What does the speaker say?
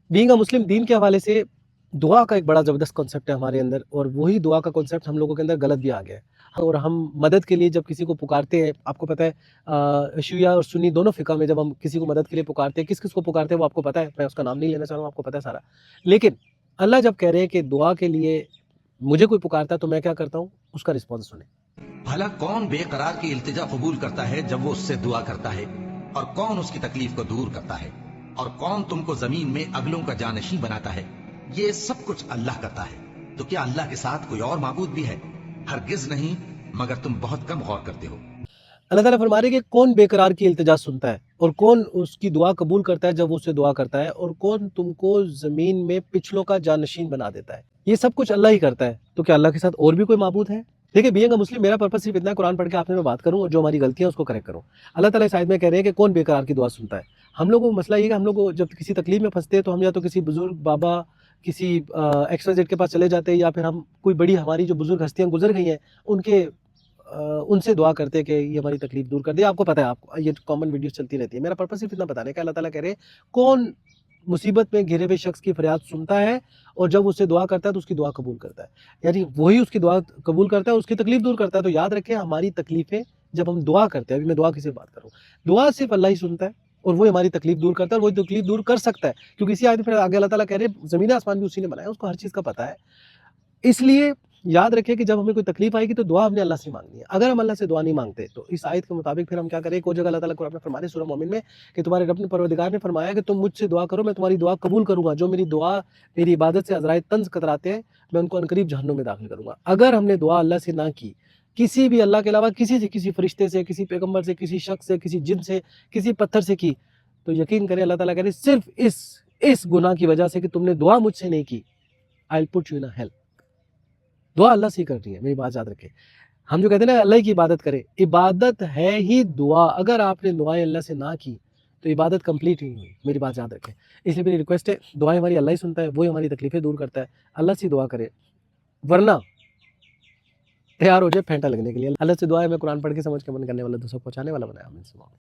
Being a मुस्लिम दीन के हवाले से दुआ का एक बड़ा ज़बरदस्त कॉन्सेप्ट है हमारे अंदर, और वही दुआ का कॉन्सेप्ट हम लोगों के अंदर गलत भी आ गया है। और हम मदद के लिए जब किसी को पुकारते हैं, आपको पता है शिया और सुन्नी दोनों फ़िक़्ह में जब हम किसी को मदद के लिए पुकारते हैं, किस-किस को पुकारते हैं वो आपको पता है, मैं उसका नाम नहीं लेना चाह रहा हूँ, आपको पता है सारा। लेकिन अल्लाह जब कह रहे हैं कि दुआ के लिए मुझे कोई पुकारता है तो मैं क्या करता हूँ, उसका रिस्पॉन्स सुनें। भला कौन बेकरार की इल्तिजा कबूल करता है जब वो उससे दुआ करता है, और कौन उसकी तकलीफ को दूर करता है, और कौन तुमको जमीन में अगलों का जानशीं बनाता है। ये सब कुछ अल्लाह करता है। तो क्या अल्लाह के साथ कोई और माबूद भी है? हरगिज नहीं, मगर तुम बहुत कम गौर करते हो। अल्लाह ताला फरमा रहे हैं कि कौन बेकरार की इल्तिजा सुनता है, और कौन उसकी दुआ कबूल करता है जब वो उससे दुआ करता है, और कौन तुमको ज़मीन में पिछलों का जानशीन बना देता है। ये सब कुछ अल्लाह ही करता है। तो क्या अल्लाह के साथ और भी कोई माबूद है? देखिए, बीइंग अ मुस्लिम मेरा पर्पस सिर्फ इतना है, कुरान पढ़ के आपसे मैं बात करूं और जो हमारी गलतियां उसको करेक्ट करूं। अल्लाह ताला इस आयत में कह रहे हैं कि कौन बेकरार की दुआ सुनता है। हम लोगों को मसला ये है कि हम लोग जब किसी तकलीफ में फंसते हैं तो हम या तो किसी बुजुर्ग बाबा, किसी XYZ के पास चले जाते हैं, या फिर हम कोई बड़ी हमारी जो बुजुर्ग हस्तियां गुजर गई हैं उनके उनसे दुआ करते हैं कि ये हमारी तकलीफ दूर कर दे। आपको पता है, आपको ये कॉमन वीडियोस चलती रहती है। मेरा पर्पस सिर्फ इतना बताने का, अल्लाह ताला कह रहे हैं कौन मुसीबत में घिरे हुए शख्स की फरियाद सुनता है, और जब उससे दुआ करता है तो उसकी दुआ कबूल करता है। यानी वही उसकी दुआ कबूल करता है, उसकी तकलीफ दूर करता है। तो याद रखें, हमारी तकलीफें जब हम दुआ करते हैं, अभी मैं दुआ की सिर्फ बात कर रहा हूँ, दुआ सिर्फ अल्लाह ही सुनता है, और वही हमारी तकलीफ दूर करता है, और वही तकलीफ दूर कर सकता है। क्योंकि इसी आयत में फिर आगे अल्लाह ताला कह रहे हैं ज़मीन आसमान भी उसी ने बनाया, उसको हर चीज़ का पता है। इसलिए याद रखें कि जब हमें कोई तकलीफ आएगी तो दुआ हमने अल्लाह से मांगनी है। अगर हम अल्लाह से दुआ नहीं मांगते तो इस आयत के मुताबिक फिर हम क्या करें, एक और जगह अल्लाह ताला कुरान में फरमा रहे हैं सूरह मोमिन में कि तुम्हारे रब ने परवरदिगार ने फरमाया कि तुम मुझसे दुआ करो, मैं तुम्हारी दुआ कबूल करूंगा। जो मेरी दुआ मेरी इबादत से अज़राए तंज कतराते हैं, मैं उनको अनकरीब जहन्नुम में दाखिल करूंगा। अगर हमने दुआ अल्लाह से ना की, किसी भी अल्लाह के अलावा किसी से, किसी फरिश्ते से, किसी पैगंबर से, किसी शख्स से, किसी जिन से, किसी पत्थर से की, तो यकीन करें अल्लाह ताला कह रहे सिर्फ इस गुनाह की वजह से कि तुमने दुआ मुझसे नहीं की, I will put you in a hello. दुआ अल्लाह से ही करनी है, मेरी बात याद रखें। हम जो कहते हैं ना अल्लाह की इबादत करें, इबादत है ही दुआ। अगर आपने दुआएं अल्लाह से ना की तो इबादत कंप्लीट ही नहीं हुई, मेरी बात याद रखें। इसलिए मेरी रिक्वेस्ट है, दुआएं हमारी अल्लाह ही सुनता है, वही हमारी तकलीफें दूर करता है। अल्लाह से दुआ करें, वरना तैयार हो जाए फेंटा लगने के लिए। अल्लाह से दुआ है, मैं कुरान पढ़ के समझ के मन करने वाला दूसरों को पहुंचाने वाला बनाया।